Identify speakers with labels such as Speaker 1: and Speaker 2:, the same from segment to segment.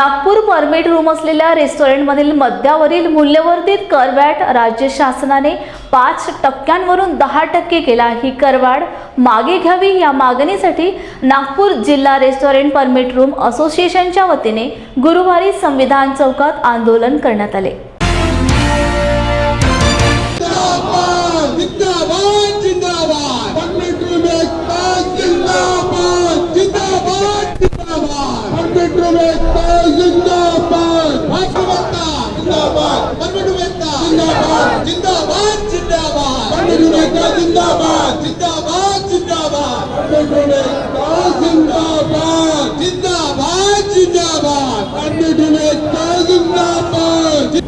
Speaker 1: Nagpur permit room असलेल्या रेस्टॉरंटमधील मद्यावरील मूल्यवर्धित करवॅट राज्य शासनाने 5% 10% केला। ही करवाढ मागे घ्यावी या मागणीसाठी नागपूर जिल्हा रेस्टॉरंट परमिट रूम असोसिएशनच्या वतीने गुरुवारी संविधान चौकात आंदोलन करण्यात आले।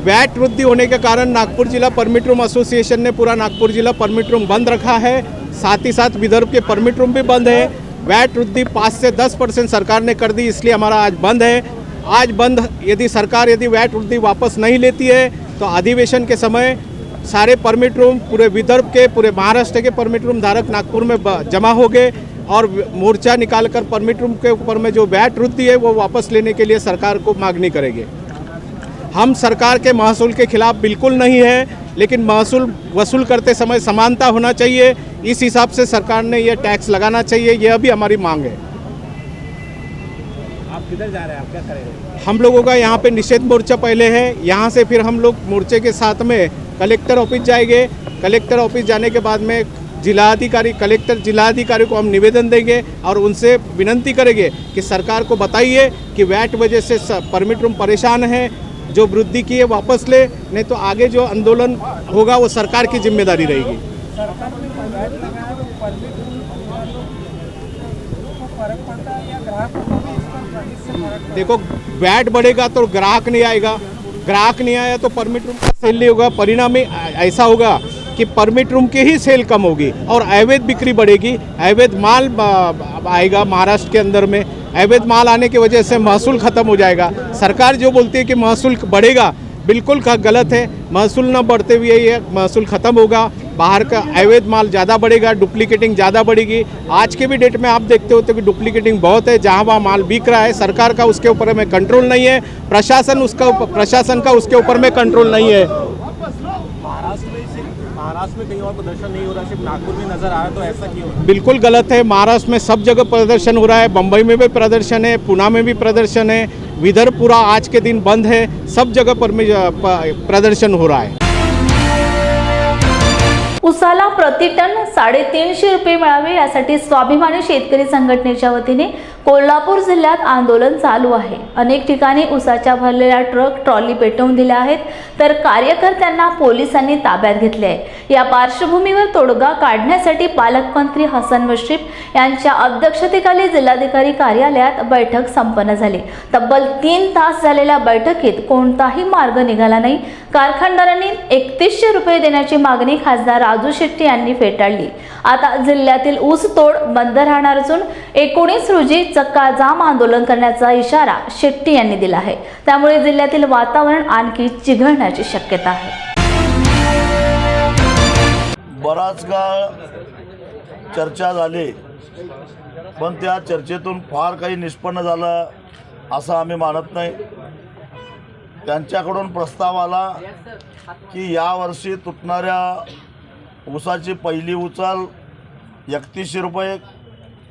Speaker 2: वैट वृद्धि होने के कारण नागपुर जिला परमिट रूम एसोसिएशन ने पूरा नागपुर जिला परमिट रूम बंद रखा है। साथ ही साथ विदर्भ के परमिट रूम भी बंद है। वैट वृद्धि 5 से 10% सरकार ने कर दी, इसलिए हमारा आज बंद है। आज बंद यदि सरकार वैट वृद्धि वापस नहीं लेती है तो अधिवेशन के समय सारे परमिट रूम पूरे विदर्भ के, पूरे महाराष्ट्र के परमिट रूम धारक नागपुर में जमा हो गए और मोर्चा निकालकर परमिट रूम के ऊपर में जो वैट वृद्धि है वो वापस लेने के लिए सरकार को मांगनी करेंगे। हम सरकार के महसूल के खिलाफ बिल्कुल नहीं है, लेकिन महसूल वसूल करते समय समानता होना चाहिए। इस हिसाब से सरकार ने ये टैक्स लगाना चाहिए, यह भी हमारी मांग है।
Speaker 3: आप किधर जा रहे हैं, आप क्या करेंगे?
Speaker 2: हम लोगों का यहाँ पे निषेध मोर्चा पहले है, यहाँ से फिर हम लोग मोर्चे के साथ में कलेक्टर ऑफिस जाएंगे। कलेक्टर ऑफिस जाने के बाद में जिलाधिकारी को हम निवेदन देंगे और उनसे विनती करेंगे कि सरकार को बताइए कि वैट वजह से परमिट रूम परेशान है, जो वृद्धि की है वापस ले, नहीं तो आगे जो आंदोलन होगा वो सरकार की जिम्मेदारी रहेगी। देखो, वैट बढ़ेगा तो ग्राहक नहीं आएगा, ग्राहक नहीं आया तो परमिट रूम का सेल नहीं होगा। परिणाम ऐसा होगा कि परमिट रूम की ही सेल कम होगी और अवैध बिक्री बढ़ेगी। अवैध माल आएगा महाराष्ट्र के अंदर में, अवैध माल आने की वजह से महसूल ख़त्म हो जाएगा। सरकार जो बोलती है कि महसूल बढ़ेगा, बिल्कुल गलत है। महसूल न बढ़ते हुए ये महसूल ख़त्म होगा। बाहर का अवैध माल ज़्यादा बढ़ेगा, डुप्लीकेटिंग ज़्यादा बढ़ेगी। आज के भी डेट में आप देखते होते कि डुप्लीकेटिंग बहुत है, जहाँ वहाँ माल बिक रहा है। सरकार का उसके ऊपर में कंट्रोल नहीं है, प्रशासन का उसके ऊपर में कंट्रोल नहीं है।
Speaker 3: महाराष्ट्र में कहीं और प्रदर्शन नहीं हो रहा, सिर्फ नागपुर में नजर आ रहा है, तो ऐसा क्यों?
Speaker 2: बिल्कुल गलत है। महाराष्ट्र में सब जगह प्रदर्शन हो रहा है, बम्बई में भी प्रदर्शन है, पुणे में भी प्रदर्शन है, विदर्भ पूरा आज के दिन बंद है, सब जगह पर प्रदर्शन हो रहा है।
Speaker 1: उसाला प्रति टन 350 रुपये मिळावे यासाठी स्वाभिमानी शेतकरी संघटनेच्या वतीने कोल्हापूर जिल्ह्यात आंदोलन चालू आहे। अनेक ठिकाणी उसाच्या भरलेल्या ट्रक ट्रॉली पेटवून दिल्या आहेत, तर कार्यकर्त्यांना पोलिसांनी ताब्यात घेतले आहे। या पार्श्वभूमीवर तोडगा काढण्यासाठी पालकमंत्री हसन मुश्रीफ यांच्या अध्यक्षतेखाली जिल्हाधिकारी कार्यालयात बैठक संपन्न झाली। तब्बल 3 तास झालेल्या बैठकीत कोणताही मार्ग निघाला नाही। कारखानदारांनी 3100 रुपये देण्याची मागणी खासदार राजू शेट्टी यांनी फेटाळली। आता जिल्ह्यातील ऊस तोड बंद राहणार असून 19 रोजी चक्का जाम आंदोलन करण्याचा इशारा शेट्टी यांनी दिला आहे। त्यामुळे जिल्ह्यातील वातावरण आणखी चिघळण्याची शक्यता आहे।
Speaker 4: बराच काळ चर्चा झाली, पण त्या चर्चेतून फार काही निष्पन्न झालं असं आम्ही मानत नाही। त्यांच्याकडून प्रस्ताव आला की यावर्षी तुटणाऱ्या ऊसाची पहिली उचल 3100 रुपये,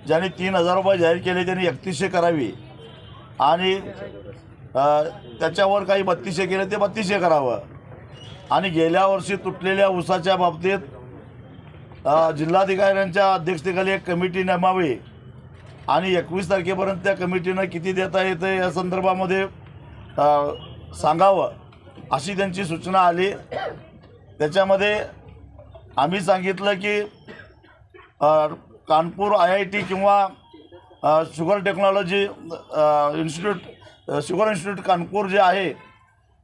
Speaker 4: ज्यांनी 3000 रुपये जाहीर केले त्यांनी 3100 करावी आणि त्याच्यावर काही 3200 केले ते 3200 करावं। आणि गेल्या वर्षी तुटलेल्या ऊसाच्या बाबतीत जिल्हाधिकाऱ्यांच्या अध्यक्षतेखाली एक कमिटी नेमावी आणि 21 तारखेपर्यंत त्या कमिटीनं किती देता येतं या संदर्भामध्ये सांगावं अशी त्यांची सूचना आली। त्याच्यामध्ये आम्ही सांगितलं की कानपूर IIT किंवा sugar technology sugar institute Kanpur जे आहे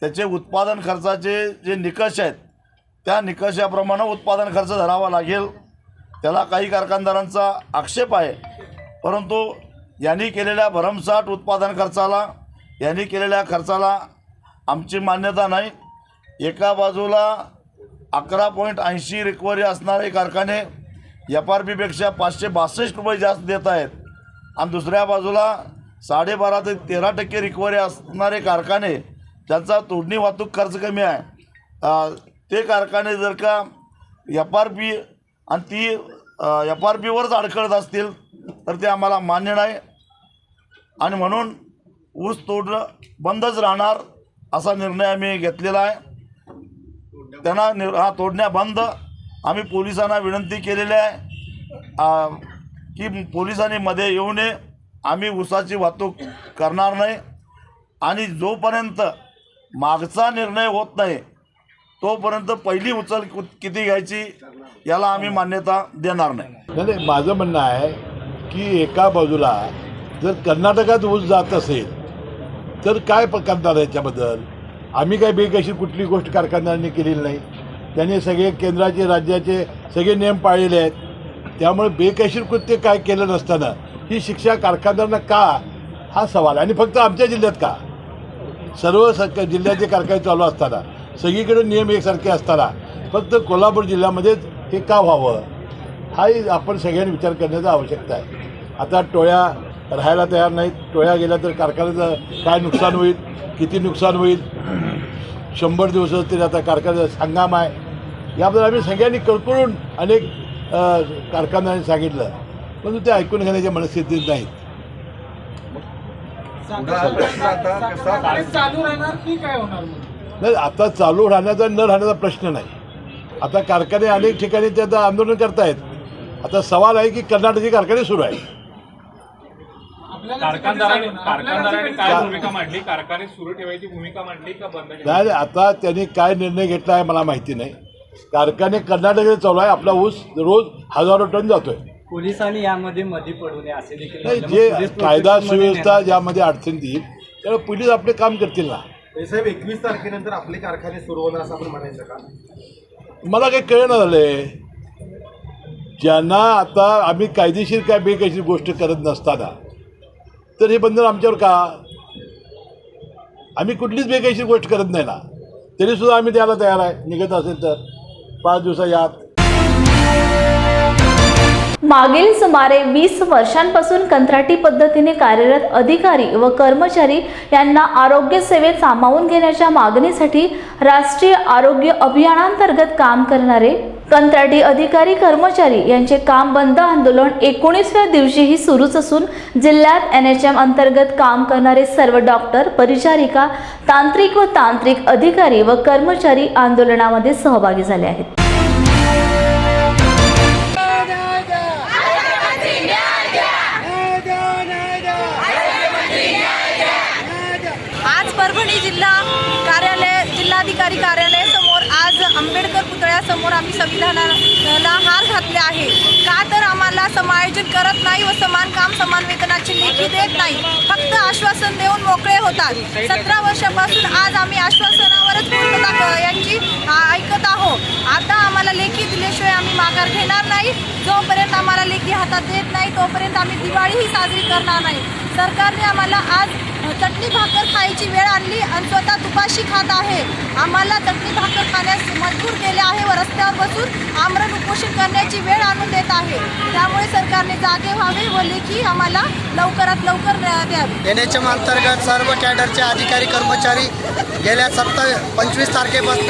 Speaker 4: त्याचे उत्पादन खर्चाचे जे निकष आहेत त्या निकषाप्रमाणे उत्पादन खर्च धरावा लागेल। त्याला काही कारखानदारांचा आक्षेप आहे, परंतु यांनी केलेल्या भरमसाठ उत्पादन खर्चाला, यांनी केलेल्या खर्चाला आमची मान्यता नाही। एका बाजूला 11.80 रिकव्हरी असणारे कारखाने FRP पेक्षा 562 रुपये जास्त देत आहेत आणि दुसऱ्या बाजूला 12.5 ते 13% रिकव्हरी असणारे कारखाने ज्यांचा तोडणी वाहतूक खर्च कमी आहे ते कारखाने जर का FRP आणि ती FRPवरच अडखळत असतील तर ते आम्हाला मान्य नाही आणि म्हणून ऊस तोडणं बंदच राहणार असा निर्णय आम्ही घेतलेला आहे। त्यांना तोडण्या बंद आम्ही पोलिसांना विनंती केलेली आहे की पोलिसांनी मध्ये येऊ नये, आम्ही ऊसाची वाहतूक करणार नाही आणि जोपर्यंत मागचा निर्णय होत नाही तोपर्यंत पहिली उचल किती घ्यायची याला आम्ही मान्यता देणार नाही।
Speaker 5: नाही, माझं म्हणणं आहे की एका बाजूला जर कर्नाटकात ऊस जात असेल तर काय करणार याच्याबद्दल? आम्ही काय बेकायदेशीर कुठली गोष्ट कारखानदारांनी केलेली नाही, त्यांनी सगळे केंद्राचे राज्याचे सगळे नियम पाळलेले आहेत, त्यामुळे बेकायदेशीर कृत्य काय केलं नसताना ही शिक्षा कारखानदारांना का, हा सवाल। आणि फक्त आमच्या जिल्ह्यात का, सर्व जिल्ह्याचे कारखाने चालू असताना सगळीकडे नियम एकसारखे असताना फक्त कोल्हापूर जिल्ह्यामध्येच हे का व्हावं, हाही आपण सगळ्यांनी विचार करण्याची आवश्यकता आहे। आता टोळ्या राहायला तयार नाहीत, टोळ्या गेल्या तर कारखान्याचं काय नुकसान होईल, किती नुकसान होईल, 100 दिवस तरी आता कारखान्याचा हंगाम आहे, याबद्दल आम्ही सगळ्यांनी कळकळून अनेक कारखानदारांनी सांगितलं, परंतु ते ऐकून घेण्याच्या मनस्थितीत नाहीत। नाही, आता चालू राहण्याचा न राहण्याचा प्रश्न नाही, आता कारखाने अनेक ठिकाणी ते आता आंदोलन करतायत। आता सवाल आहे की कर्नाटकी कारखाने सुरू आहे,
Speaker 6: कारखानदारांनी काय भूमिका मांडली, कारखाने सुरू ठेवायची भूमिका मांडली का बंद?
Speaker 5: नाही, आता त्यांनी काय निर्णय घेतला आहे मला माहिती नाही। कारखाने कर्नाटकमध्ये चालू आहे, आपला ऊस रोज 1000 टन जातोय।
Speaker 7: पोलिसांनी यामध्ये मध्ये पडू नये असे देखील
Speaker 5: नाही, जे कायदा सुव्यवस्था ज्यामध्ये अडचण येईल त्याला पोलीस आपले काम करतील ना।
Speaker 3: साहेब 21 तारखेनंतर आपले कारखाने सुरू होणार असं आपण म्हणायचं का?
Speaker 5: मला काही कळेना झालंय, ज्यांना आता आम्ही कायदेशीर काय बेकायदेशीर गोष्ट करत नसताना तर हे बंधन आमच्यावर का? आम्ही कुठलीच बेकायदेशीर गोष्ट करत नाही ना, तरीसुद्धा आम्ही त्याला तयार आहे, निघत असेल तर 5 दिवसाच्या आत।
Speaker 1: मागील सुमारे 20 वर्षांपासून कंत्राटी पद्धतीने कार्यरत अधिकारी व कर्मचारी यांना आरोग्य सेवेत सामावून घेण्याच्या मागणीसाठी राष्ट्रीय आरोग्य अभियानांतर्गत काम करणारे कंत्राटी अधिकारी कर्मचारी यांचे काम बंद आंदोलन 19व्या दिवशीही सुरूच असून जिल्ह्यात NHM अंतर्गत काम करणारे सर्व डॉक्टर, परिचारिका, तांत्रिक व तांत्रिक अधिकारी व कर्मचारी आंदोलनामध्ये सहभागी झाले आहेत।
Speaker 8: आज परभणी जिल्हाधिकारी कार्यालयासमोर आज आंबेडकर पुतळ्यासमोर आम्ही संविधानाला हार घातले आहे का तर आम्हाला समायोजन करत नाही व समान काम समान वेतनाची लेखी देत नाही, फक्त आश्वासन देऊन मोकळे होतात। 17 वर्षापासून आज आम्ही आश्वासनावरच पूर्तता यांची ऐकत आहोत। आता आम्हाला लेखी दिल्याशिवाय आम्ही माघार घेणार नाही, जोपर्यंत आम्हाला लेखी हातात देत नाही तोपर्यंत आम्ही दिवाळीही साजरी करणार नाही। सरकारने आम्हाला आज चटणी भाकर खायची वेळ आणली आणि स्वतः तुपाशी खात आहे, आम्हाला चटणी भाकर खाण्यास मजबूर केले आहे व रस्त्यावर बसून आमरण उपोषण करण्याची वेळ आणून देत आहे। त्यामुळे सरकारने जागे व्हावे व लेखी आम्हाला लवकरात लवकर द्यावी।
Speaker 7: NHM अंतर्गत सर्व कॅडरचे अधिकारी कर्मचारी गेल्या 25 तारखेपासून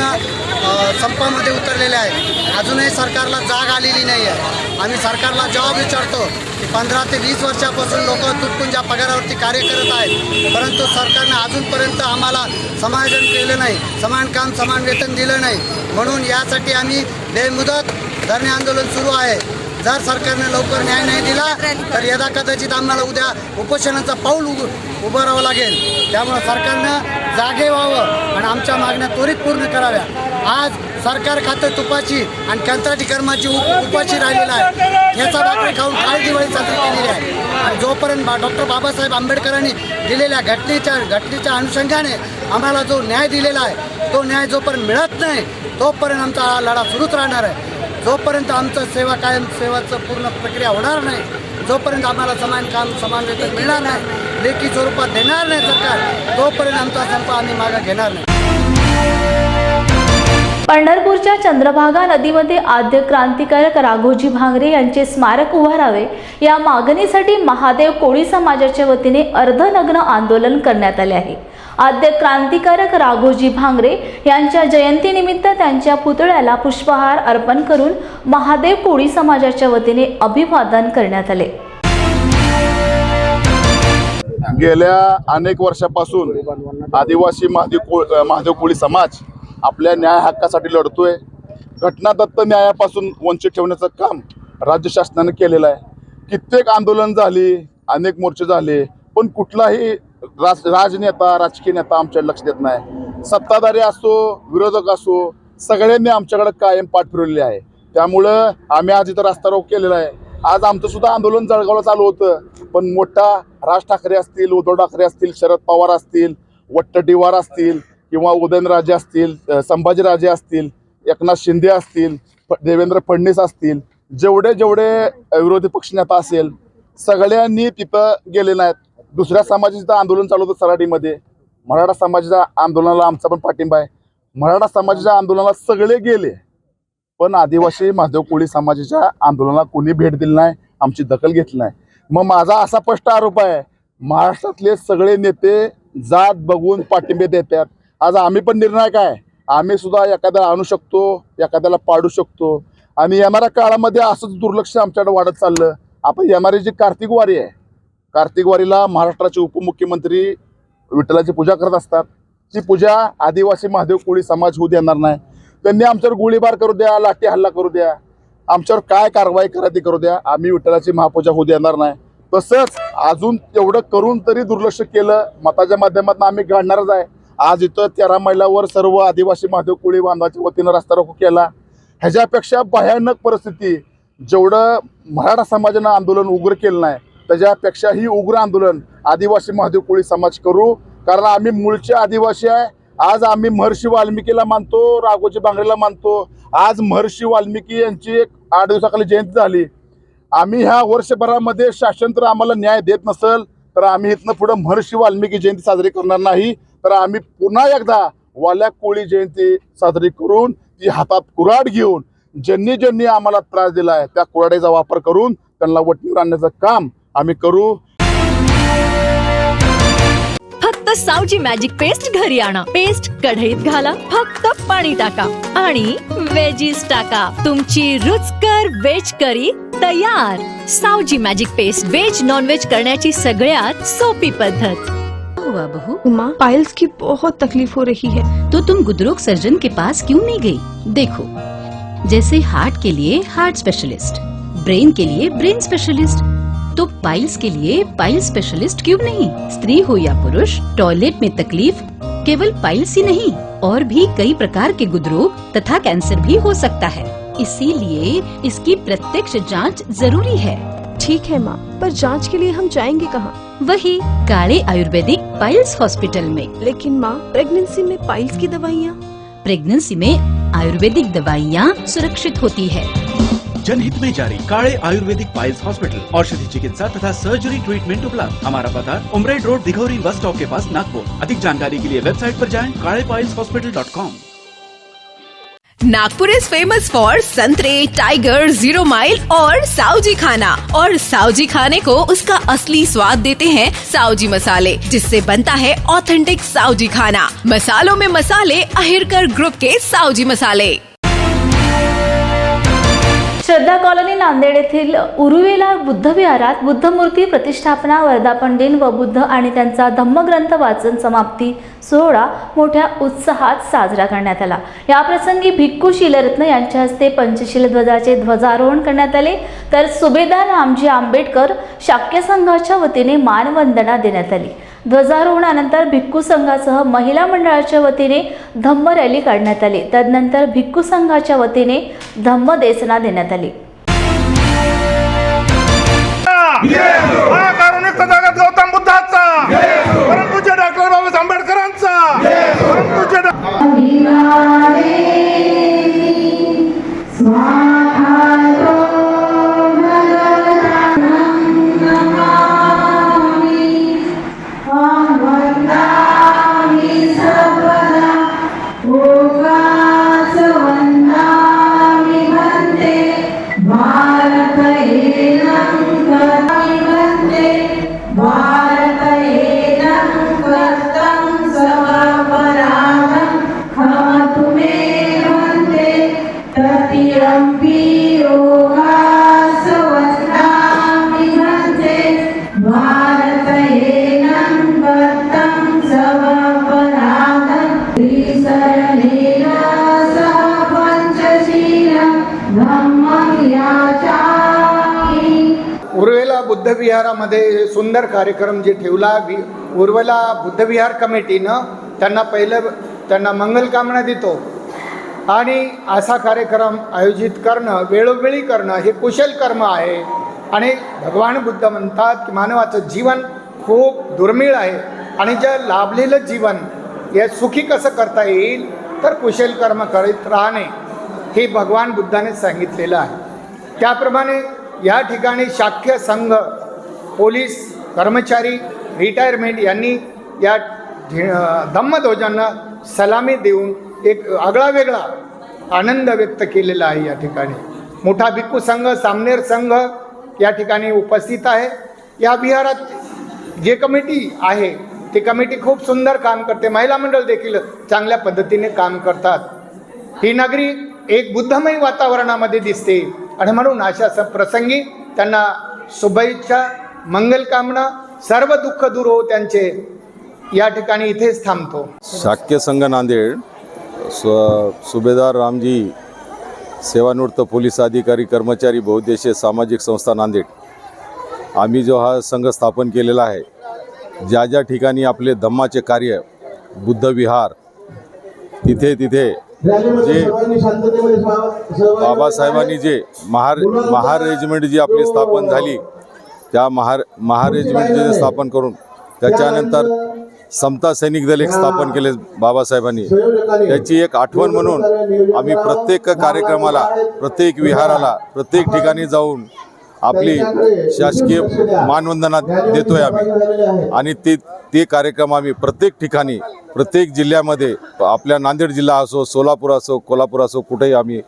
Speaker 7: संपामध्ये उतरलेले आहेत, अजूनही सरकारला जाग आलेली नाही आहे। आम्ही सरकारला जवाब विचारतो की 15 ते 20 वर्षापासून लोक तुटपुंजा पगारावरती कार्य करत आहेत, परंतु सरकारने अजूनपर्यंत आम्हाला समायोजन केलं नाही, समान काम समान वेतन दिलं नाही, म्हणून यासाठी आम्ही बेमुदत धरणे आंदोलन सुरू आहे। जर सरकारने लवकर न्याय नाही दिला तर यदा कदाचित आम्हाला उद्या उपोषणाचं पाऊल उभारावं लागेल। त्यामुळे सरकारनं जागे व्हावं आणि आमच्या मागण्या त्वरित पूर्ण कराव्या। आज सरकार खातं तुपाची आणि कंत्राटी कर्माची उपाशी राहिलेला आहे, ठेचा भाकरी खाऊन काळी दिवाळी साजरी केलेली आहे आणि जोपर्यंत डॉक्टर बाबासाहेब आंबेडकरांनी दिलेल्या घटनेच्या अनुषंगाने आम्हाला जो न्याय दिलेला आहे तो न्याय जोपर्यंत मिळत नाही तोपर्यंत आमचा हा लढा सुरूच राहणार आहे। जोपर्यंत आमचं सेवा कायम सेवाचं पूर्ण प्रक्रिया होणार नाही, जोपर्यंत आम्हाला समान काम समान वेतन मिळणार नाही, लेखी स्वरूपात देणार नाही सरकार, तोपर्यंत आमचा संप आम्ही मागं घेणार नाही।
Speaker 1: पंढरपूरच्या चंद्रभागा नदीमध्ये आद्य क्रांतिकारक राघोजी भांगरे यांचे स्मारक उभारावे या मागणीसाठी महादेव कोळी समाजाच्या वतीने अर्धनग्न आंदोलन करण्यात आले आहे। आद्य क्रांतिकारक राघोजी भांगरे यांच्या जयंतीनिमित्त त्यांच्या पुतळ्याला पुष्पहार अर्पण करून महादेव कोळी समाजाच्या वतीने अभिवादन करण्यात आले।
Speaker 9: गेल्या अनेक वर्षापासून आदिवासी महादेव कोळी समाज आपल्या न्याय हक्कासाठी लढतोय। घटनादत्त न्यायापासून वंचित ठेवण्याचं काम राज्य शासनाने केलेलं आहे। कित्येक आंदोलन झाली, अनेक मोर्चे झाले, पण कुठलाही राजनेता राजकीय नेता आमच्या लक्ष देत नाही। सत्ताधारी असो विरोधक असो सगळ्यांनी आमच्याकडे कायम पाठ फिरवलेली आहे। त्यामुळं आम्ही आज इथं रस्ता रोको केलेला आहे। आज आमचं सुद्धा आंदोलन जळगावला चालू होतं, पण मोठा राज ठाकरे असतील, उद्धव ठाकरे असतील, शरद पवार असतील, वट्टटीवार असतील किंवा उदयनराजे असतील, संभाजीराजे असतील, एकनाथ शिंदे असतील, देवेंद्र फडणवीस असतील, जेवढे विरोधी पक्षनेता असेल सगळ्यांनी तिथं गेले नाहीत। दुसऱ्या समाजाचं आंदोलन चालू होतं सराटीमध्ये, मराठा समाजाच्या आंदोलनाला आमचा पण पाठिंबा आहे। मराठा समाजाच्या आंदोलनाला सगळे गेले, पण आदिवासी महादेव कोळी समाजाच्या आंदोलनाला कोणी भेट दिली नाही, आमची दखल घेतली नाही। मग माझा असा स्पष्ट आरोप आहे, महाराष्ट्रातले सगळे नेते जात बघून पाठिंबे देतात। आज आम्ही पण निर्णायक आहे, आम्ही सुद्धा एखाद्याला आणू शकतो, एखाद्याला पाडू शकतो, आणि येणाऱ्या काळामध्ये असंच दुर्लक्ष आमच्याकडे वाढत चाललं। आपण येणारी जी कार्तिक वारी आहे, कार्तिक वारीला महाराष्ट्राचे उपमुख्यमंत्री विठ्ठलाची पूजा करत असतात। ती पूजा आदिवासी महादेव कोळी समाज होऊ देणार नाही। त्यांनी आमच्यावर गोळीबार करू द्या, लाठी हल्ला करू द्या, आमच्यावर काय कारवाई करा ती करू द्या, आम्ही विठ्ठलाची महापूजा होऊ देणार नाही। तसंच अजून तेवढं करून तरी दुर्लक्ष केलं, मताच्या माध्यमातून आम्ही काढणारच आहे। आज इथं 13 मैलावर सर्व आदिवासी महादेव कोळी बांधवाच्या वतीनं रस्ता रोको केला। ह्याच्यापेक्षा भयानक परिस्थिती जेवढं मराठा समाजानं आंदोलन उग्र केलं नाही त्याच्यापेक्षाही उग्र आंदोलन आदिवासी महादेव कोळी समाज करू, कारण आम्ही मूळचे आदिवासी आहे। आज आम्ही महर्षी वाल्मिकीला मानतो, राघोजी भांगरेला मानतो। आज महर्षी वाल्मिकी यांची 8 दिवसाखाली जयंती झाली। आम्ही ह्या वर्षभरामध्ये शासनतर आम्हाला न्याय देत नसेल तर आम्ही इथनं पुढे महर्षी वाल्मिकी जयंती साजरी करणार नाही, तर आम्ही पुन्हा एकदा वाल्या कोळी जयंती साजरी करून ती हातात कुऱ्हाड घेऊन ज्यांनी आम्हाला त्रास दिला आहे त्या कुऱ्हाडीचा वापर करून त्यांना वठणीवर आणण्याचं काम आम्ही करू।
Speaker 10: फक्त सावजी मॅजिक पेस्ट घरी आणा, पेस्ट कढईत घाला, फक्त पाणी टाका आणि वेजीज टाका, तुमची रुचकर वेज करी तयार। Savji magic paste veg non veg करण्याची सगळ्यात सोपी पद्धत। हुआ बहू?
Speaker 11: माँ, पाइल्स की बहुत तकलीफ हो रही है।
Speaker 10: तो तुम गुदरोग सर्जन के पास क्यों नहीं गई? देखो, जैसे हार्ट के लिए हार्ट स्पेशलिस्ट, ब्रेन के लिए ब्रेन स्पेशलिस्ट, तो पाइल्स के लिए पाइल्स स्पेशलिस्ट क्यों नहीं? स्त्री हो या पुरुष, टॉयलेट में तकलीफ केवल पाइल्स ही नहीं और भी कई प्रकार के गुदरोग तथा कैंसर भी हो सकता है, इसीलिए इसकी प्रत्यक्ष जांच जरूरी है।
Speaker 11: ठीक है माँ, पर जांच के लिए हम जाएंगे कहाँ?
Speaker 10: वही काले आयुर्वेदिक पाइल्स हॉस्पिटल में।
Speaker 11: लेकिन माँ, प्रेगनेंसी में पाइल्स की दवाइयाँ?
Speaker 10: प्रेगनेंसी में आयुर्वेदिक दवाइयाँ सुरक्षित होती है।
Speaker 12: जनहित में जारी काले आयुर्वेदिक पाइल्स हॉस्पिटल, औषधि चिकित्सा तथा सर्जरी ट्रीटमेंट उपलब्ध। हमारा पता उमरेड रोड, दिघौरी बस स्टॉप के पास, नागपुर। अधिक जानकारी के लिए वेबसाइट पर जाएं kalepailshospital.com।
Speaker 13: Nagpur is famous for संतरे, टाइगर, 0 माइल और सावजी खाना। और सावजी खाने को उसका असली स्वाद देते हैं सावजी मसाले, जिससे बनता है ऑथेंटिक सावजी खाना। मसालों में मसाले अहिरकर ग्रुप के सावजी मसाले।
Speaker 1: श्रद्धा कॉलनी नांदेड येथील उरुवेला बुद्ध विहारात बुद्धमूर्ती प्रतिष्ठापना, वर्धापन दिन व बुद्ध आणि त्यांचा धम्मग्रंथ वाचन समाप्ती सोहळा मोठ्या उत्साहात साजरा करण्यात आला। या प्रसंगी भिक्खू शीलरत्न यांच्या हस्ते पंचशील ध्वजाचे ध्वजारोहण करण्यात आले, तर सुभेदार रामजी आंबेडकर शाक्य संघाच्या वतीने मानवंदना देण्यात आली। ध्वजारोहणानंतर भिक्खू संघासह महिला मंडळाच्या वतीने धम्म रॅली काढण्यात आली। तदनंतर भिक्खू संघाच्या वतीने धम्म देसना देण्यात आली।
Speaker 14: गौतम बुद्धाचा, परंतु डॉक्टर बाबासाहेब आंबेडकरांचा,
Speaker 15: परंतु
Speaker 7: बुद्धविहारामध्ये सुंदर कार्यक्रम जे ठेवला उर्वला बुद्धविहार कमिटीनं त्यांना मंगलकामना देतो. आणि असा कार्यक्रम आयोजित करणं, वेळोवेळी करणं हे कुशल कर्म आहे. आणि भगवान बुद्ध म्हणतात की मानवाचं जीवन खूप दुर्मिळ आहे आणि जे लाभलेलं जीवन हे सुखी कसं करता येईल तर कुशल कर्म करीत राहणे हे भगवान बुद्धाने सांगितलेलं आहे. त्याप्रमाणे या ठिकाणी शाक्य संघ, पोलीस कर्मचारी, रिटायरमेंट यांनी या धम्मध्वजांना सलामी देऊन एक आगळा वेगळा आनंद व्यक्त केलेला आहे. या ठिकाणी मोठा भिक्खू संघ, सामनेर संघ या ठिकाणी उपस्थित आहे. या विहारात जे कमिटी आहे ती कमिटी खूप सुंदर काम करते. महिला मंडळ देखील चांगल्या पद्धतीने काम करतात. ही नगरी एक बुद्धमय वातावरणामध्ये दिसते आणि म्हणून अशा प्रसंगी त्यांना शुभेच्छा, मंगलकामना, सर्व दुःख दूर हो त्यांचे. या ठिकाणी इथेच थांबतो.
Speaker 15: शाक्य संघ नांदेड, सुभेदार रामजी, सेवानिवृत्त पोलीस अधिकारी कर्मचारी, बहुउद्देशीय सामाजिक संस्था नांदेड. आम्ही जो हा संघ स्थापन केलेला आहे, ज्या ज्या ठिकाणी आपले धम्माचे कार्य, बुद्धविहार, तिथे जे बाबासाहेबांनी जे महार रेजिमेंट जी आपली स्थापन झाली, त्या महार रेजिमेंट जे स्थापन करून त्याच्यानंतर समता सैनिक दल एक स्थापन केले बाबासाहेबांनी, त्याची एक आठवण म्हणून आम्ही प्रत्येक कार्यक्रमाला, प्रत्येक विहाराला, प्रत्येक ठिकाणी जाऊन आपली शासकीय मानवंदना देतोय आम्ही. आणि ते कार्यक्रम आम्ही प्रत्येक ठिकाणी, प्रत्येक जिल्ह्यामध्ये, आपल्या नांदेड जिल्हा असो, सोलापूर असो, कोल्हापूर असो, कुठेही आम्ही,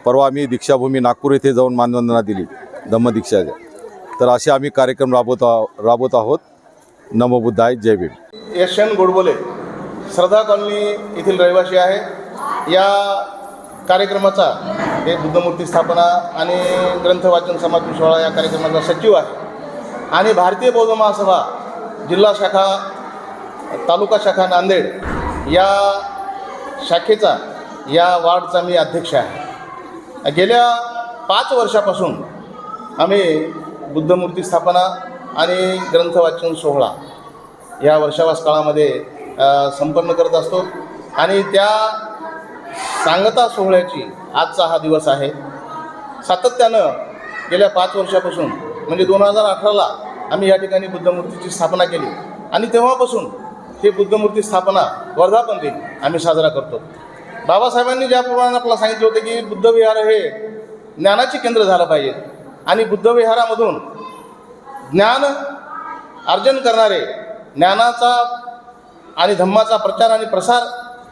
Speaker 15: परवा आम्ही दीक्षाभूमी नागपूर येथे जाऊन मानवंदना दिली धम्मदीक्षाच्या. तर असे आम्ही कार्यक्रम राबवत आहोत. नमो बुद्धाय, जय भीम.
Speaker 16: यशवंत गोडबोले, श्रद्धा कॉलनी येथील रहिवासी आहे. या कार्यक्रमाचा हे बुद्धमूर्ती स्थापना आणि ग्रंथ वाचन समापन सोहळा या कार्यक्रमाचा सचिव आहे. आणि भारतीय बौद्ध महासभा जिल्हा शाखा, तालुका शाखा नांदेड या शाखेचा, या वार्डचा मी अध्यक्ष आहे. गेल्या 5 वर्षापासून आम्ही बुद्धमूर्ती स्थापना आणि ग्रंथ वाचन सोहळा या वर्षावास काळामध्ये संपन्न करत असतो. आणि त्या सांगता सोहळ्याची आजचा हा दिवस आहे. सातत्यानं गेल्या 5 वर्षापासून म्हणजे 2018ला आम्ही या ठिकाणी बुद्धमूर्तीची स्थापना केली आणि तेव्हापासून ही बुद्धमूर्ती स्थापना वर्धापन दिन आम्ही साजरा करतो. बाबासाहेबांनी ज्याप्रमाणे आपल्याला सांगितलं होतं की बुद्धविहार हे ज्ञानाचे केंद्र झालं पाहिजे आणि बुद्धविहारामधून ज्ञान अर्जन करणारे, ज्ञानाचा आणि धम्माचा प्रचार आणि प्रसार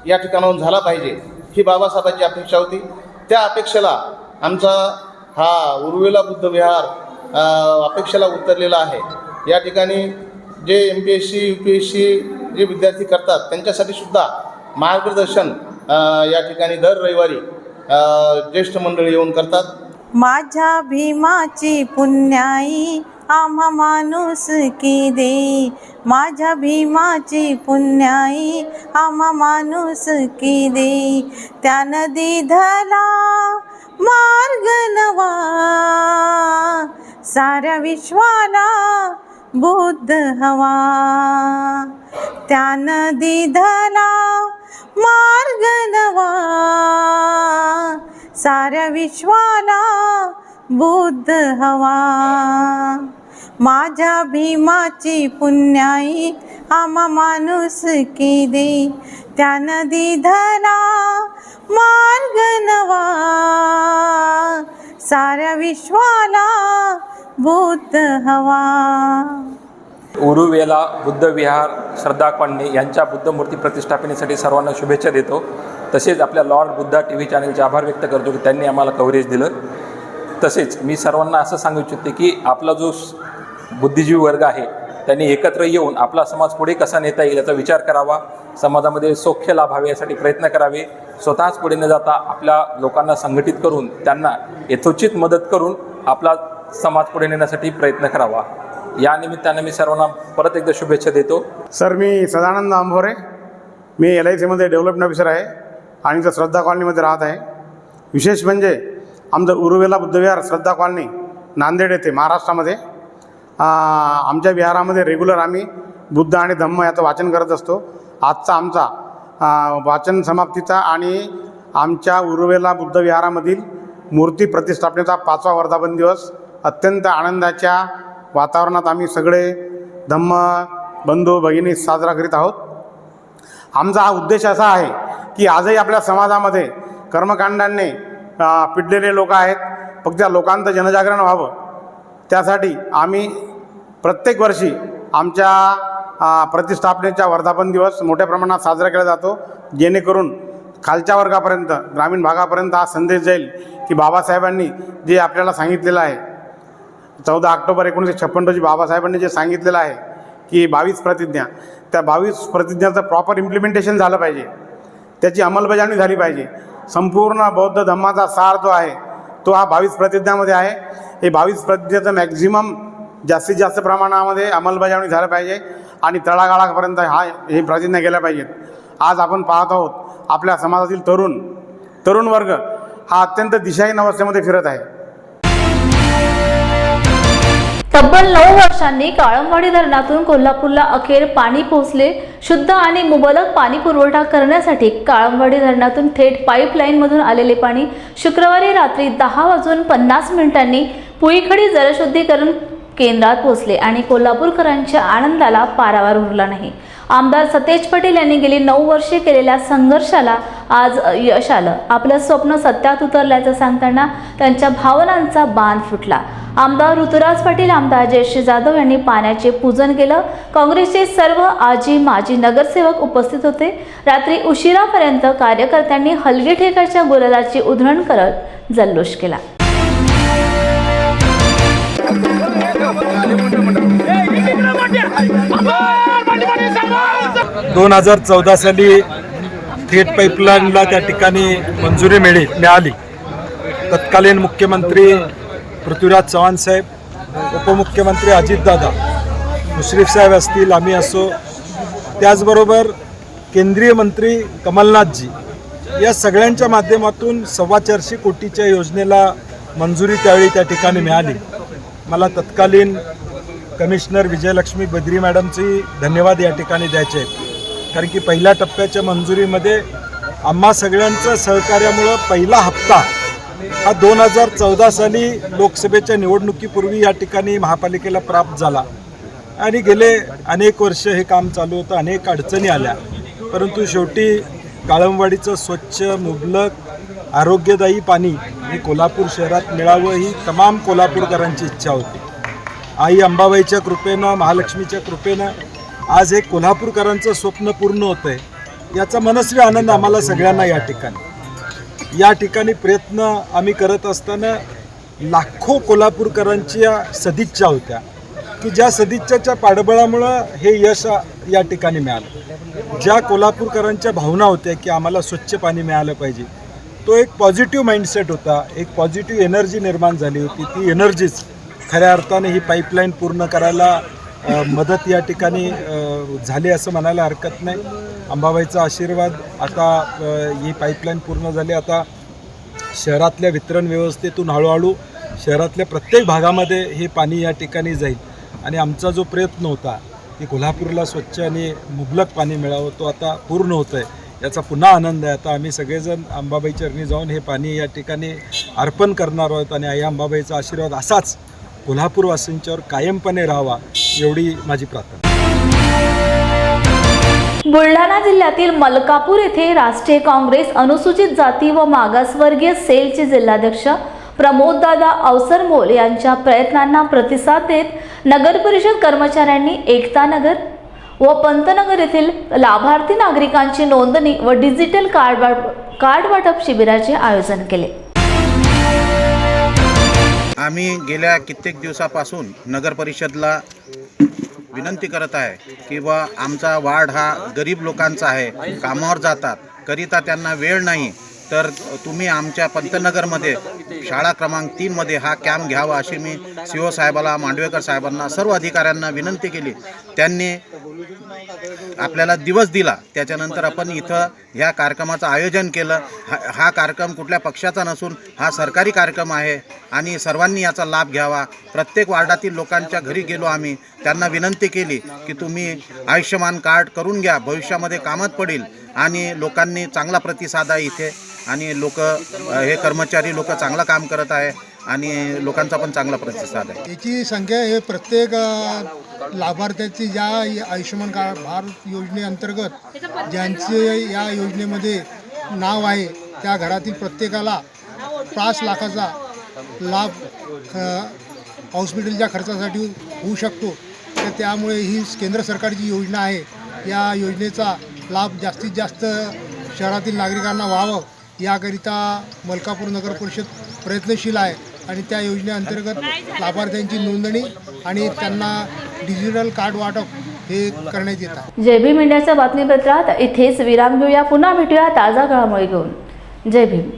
Speaker 16: या ठिकाणाहून झाला पाहिजे, ही बाबासाहेबांची अपेक्षा होती. त्या अपेक्षेला आमचा हा उर्वेला बुद्धविहार अपेक्षेला उतरलेला आहे. या ठिकाणी जे MPSC UPSC जे विद्यार्थी करतात त्यांच्यासाठी सुद्धा मार्गदर्शन या ठिकाणी दर रविवारी ज्येष्ठ मंडळी येऊन करतात.
Speaker 8: माझ्या भीमाची पुण्याई आम्हा माणूस की दे, माझ्या भीमाची पुण्याई आम्हा माणूस की दे. त्यानं दिधला मार्ग नवा, साऱ्या विश्वाला बुद्ध हवा. त्यानं दिधला मार्ग नवा, साऱ्या विश्वाला बुद्ध हवा. माझ्या भीमाची पुण्याई आम्हा माणूस की दे, त्यानं दिधला मार्ग नवा, साऱ्या विश्वाला बुद्ध हवा.
Speaker 17: उरुवेला बुद्धविहार श्रद्धा कॉलनी यांच्या बुद्धमूर्ती प्रतिष्ठापनेसाठी सर्वांना शुभेच्छा देतो. तसेच आपल्या लॉर्ड बुद्धा TV चॅनलचे आभार व्यक्त करतो की त्यांनी आम्हाला कव्हरेज दिलं. तसेच मी सर्वांना असं सांगू इच्छितो की आपला जो बुद्धिजीवी वर्ग आहे त्यांनी एकत्र येऊन आपला समाज पुढे कसा नेता येईल याचा विचार करावा, समाजामध्ये सौख्य लाभावे यासाठी प्रयत्न करावे. स्वतःच पुढे न जाता आपल्या लोकांना संघटित करून त्यांना यथोचित मदत करून आपला समाज पुढे नेण्यासाठी प्रयत्न करावा. या निमित्ताने मी सर्वांना परत एकदा शुभेच्छा देतो.
Speaker 16: सर, मी सदानंद आंभोरे, मी LICमध्ये डेव्हलपमेंट ऑफिसर आहे आणि इथं श्रद्धा कॉलनीमध्ये राहत आहे. विशेष म्हणजे आमचं उरुवेला बुद्धविहार श्रद्धा कॉलनी नांदेड येथे महाराष्ट्रामध्ये
Speaker 18: आमच्या विहारामध्ये रेग्युलर आम्ही बुद्ध आणि धम्म याचं वाचन करत असतो. आजचा आमचा वाचन समाप्तीचा आणि आमच्या उर्वेला बुद्ध विहारामधील मूर्ती प्रतिष्ठापनेचा 5वा वर्धापन दिवस अत्यंत आनंदाच्या वातावरणात आम्ही सगळे धम्म बंधू भगिनी साजरा करीत आहोत. आमचा हा उद्देश असा आहे की आजही आपल्या समाजामध्ये कर्मकांडांनी पिडलेले लोक आहेत. फक्त त्या लोकांचं जनजागरण व्हावं त्यासाठी आम्ही प्रत्येक वर्षी आमच्या प्रतिष्ठापनेचा वर्धापन दिवस मोठ्या प्रमाणात साजरा केला जातो, जेणेकरून खालच्या वर्गापर्यंत ग्रामीण भागापर्यंत हा संदेश जाईल की बाबासाहेबांनी जे आपल्याला सांगितलेलं आहे 14 ऑक्टोबर 1956 रोजी बाबासाहेबांनी जे सांगितलेलं आहे की 22 प्रतिज्ञा, त्या 22 प्रतिज्ञाचं प्रॉपर इम्प्लिमेंटेशन झालं पाहिजे, त्याची अंमलबजावणी झाली पाहिजे. संपूर्ण बौद्ध धम्माचा सार जो आहे तो हा 22 प्रतिज्ञामध्ये आहे. हे 22 प्रतिज्ञेचं मॅक्झिमम जास्तीत जास्त प्रमाणामध्ये अंमलबजावणी झालं पाहिजे आणि तळागाळापर्यंत हे प्रतिज्ञा गेल्या पाहिजेत. आज आपण पाहत आहोत आपल्या समाजातील तरुण वर्ग हा अत्यंत दिशाहीन अवस्थेमध्ये फिरत आहे.
Speaker 1: तब्बल 9 वर्षांनी काळमवाडी धरणातून कोल्हापूरला अखेर पाणी पोहोचले. शुद्ध आणि मुबलक पाणी पुरवठा करण्यासाठी काळमवाडी धरणातून थेट पाईपलाईनमधून आलेले पाणी शुक्रवारी रात्री 10:50 पुईखडी जलशुद्धीकरण केंद्रात पोहोचले आणि कोल्हापूरकरांच्या आनंदाला पारावार उरला नाही. आमदार सतेज पटेल यांनी गेली 9 वर्षे केलेल्या संघर्षाला आज यश आलं. आपलं स्वप्न सत्यात उतरल्याचं सांगताना त्यांच्या भावनांचा बांध फुटला. आमदार ऋतुराज पाटील, आमदार जयश्री जाधव यांनी पाण्याचे पूजन केलं. काँग्रेसचे सर्व आजी माजी नगरसेवक उपस्थित होते. रात्री उशिरापर्यंत कार्यकर्त्यांनी हलगीठेकाच्या गुलालाची उधळण करत जल्लोष केला.
Speaker 19: 2014 साली थेट पाईपलाईनला त्या ठिकाणी मंजुरी मिळाली. तत्कालीन मुख्यमंत्री पृथ्वीराज चव्हाण साहेब, उपमुख्यमंत्री अजितदादा, मुश्रीफ साहेब असतील, आम्ही असो, त्याचबरोबर केंद्रीय मंत्री कमलनाथजी, या सगळ्यांच्या माध्यमातून 425 कोटीच्या योजनेला मंजुरी त्यावेळी त्या ठिकाणी मिळाली. मला तत्कालीन कमिशनर विजयलक्ष्मी बद्री मॅडमचे धन्यवाद या ठिकाणी द्यायचे आहेत, कारण की पहिल्या टप्प्याच्या मंजुरीमध्ये आम्हा सगळ्यांचं सहकार्यामुळं पहिला हप्ता हा 2014 साली लोकसभेच्या निवडणुकीपूर्वी या ठिकाणी महापालिकेला प्राप्त झाला आणि गेले अनेक वर्ष हे काम चालू होतं. अनेक अडचणी आल्या, परंतु शेवटी काळमवाडीचं स्वच्छ मुबलक आरोग्यदायी पाणी हे कोल्हापूर शहरात मिळावं ही तमाम कोल्हापूरकरांची इच्छा होती. आई अंबाबाईच्या कृपेनं, महालक्ष्मीच्या कृपेनं आज हे कोल्हापूरकरांचं स्वप्न पूर्ण होतं आहे. याचा मनस्वी आनंद आम्हाला सगळ्यांना या ठिकाणी प्रयत्न आम्ही करत असताना लाखो कोल्हापूरकरांच्या सदिच्छा होत्या की ज्या सदिच्छाच्या पाठबळामुळं हे यश या ठिकाणी मिळालं. ज्या कोल्हापूरकरांच्या भावना होत्या की आम्हाला स्वच्छ पाणी मिळालं पाहिजे, तो एक पॉझिटिव्ह माइंडसेट होता, एक पॉझिटिव्ह एनर्जी निर्माण झाली होती. ती एनर्जीच खऱ्या अर्थाने ही पाईपलाईन पूर्ण करायला मदत या ठिकाणी झाली असं म्हणायला हरकत नाही. अंबाबाईचा आशीर्वाद, आता ही पाईपलाईन पूर्ण झाली. आता शहरातल्या वितरण व्यवस्थेतून हळूहळू शहरातल्या प्रत्येक भागामध्ये हे पाणी या ठिकाणी जाईल आणि आमचा जो प्रयत्न होता की कोल्हापूरला स्वच्छ आणि मुबलक पाणी मिळावं तो आता पूर्ण होतं आहे. याचा पुन्हा आनंद आहे. आता आम्ही सगळेजण अंबाबाई चरणी जाऊन हे पाणी या ठिकाणी अर्पण करणार आहोत आणि आई अंबाबाईचा आशीर्वाद असाच कोल्हापूरवासींच्यावर कायमपणे राहावा एवढी माझी प्रार्थना.
Speaker 1: बुलढाणा जिल्ह्यातील मलकापूर येथे राष्ट्रीय काँग्रेस अनुसूचित जाती व मागासवर्गीय सेलचे जिल्हाध्यक्ष प्रमोददादा अवसरमोल यांच्या प्रयत्नांना प्रतिसाद देत नगर परिषद कर्मचाऱ्यांनी एकता नगर व पंतनगर येथील लाभार्थी नागरिकांची नोंदणी व डिजिटल कार्ड वाटप शिबिराचे आयोजन केले.
Speaker 20: आम्ही गेल्या कित्येक दिवसापासून नगर परिषदला विनंती करत आहे की बा आमचा वार्ड हा गरीब लोकांचा आहे, कामावर जातात, करिता त्यांना वेळ नाही, तर तुम्ही आमच्या पंतनगरमध्ये शाळा क्रमांक 3मध्ये हा कॅम्प घ्यावा अशी मी CO साहेबाला, मांडवेकर साहेबांना, सर्व अधिकाऱ्यांना विनंती केली. त्यांनी आपल्याला दिवस दिला. त्याच्यानंतर आपण इथं ह्या कार्यक्रमाचं आयोजन केलं. हा कार्यक्रम कुठल्या पक्षाचा नसून हा सरकारी कार्यक्रम आहे आणि सर्वांनी याचा लाभ घ्यावा. प्रत्येक वार्डातील लोकांच्या घरी गेलो आम्ही, त्यांना विनंती केली की तुम्ही आयुष्यमान कार्ड करून घ्या, भविष्यामध्ये कामात पडेल. आणि लोकांनी चांगला प्रतिसाद आहे इथे आणि हे कर्मचारी लोक चांगलं काम करत आहे आणि लोकांचा पण चांगला प्रतिसाद आहे.
Speaker 21: याची संख्या हे प्रत्येक लाभार्थ्याची ज्या आयुष्यमान भारत योजनेअंतर्गत ज्यांचे या योजनेमध्ये नाव आहे त्या घरातील प्रत्येकाला 5 लाखाचा लाभ हॉस्पिटलच्या खर्चासाठी होऊ शकतो. तर त्यामुळे ही केंद्र सरकारची योजना आहे. या योजनेचा लाभ जास्तीत जास्त शहरातील नागरिकांना व्हावं याकरिता मलकापूर नगर परिषद प्रयत्नशील आहे आणि त्या योजनेअंतर्गत लाभार्थ्यांची नोंदणी आणि त्यांना डिजिटल कार्ड वाटप हे करण्यात येतात.
Speaker 1: जय भीम इंडियाच्या बातमीपत्रात इथेच विराम घेऊया. पुन्हा भेटूया ताजा घडामोडी घेऊन. जय भीम.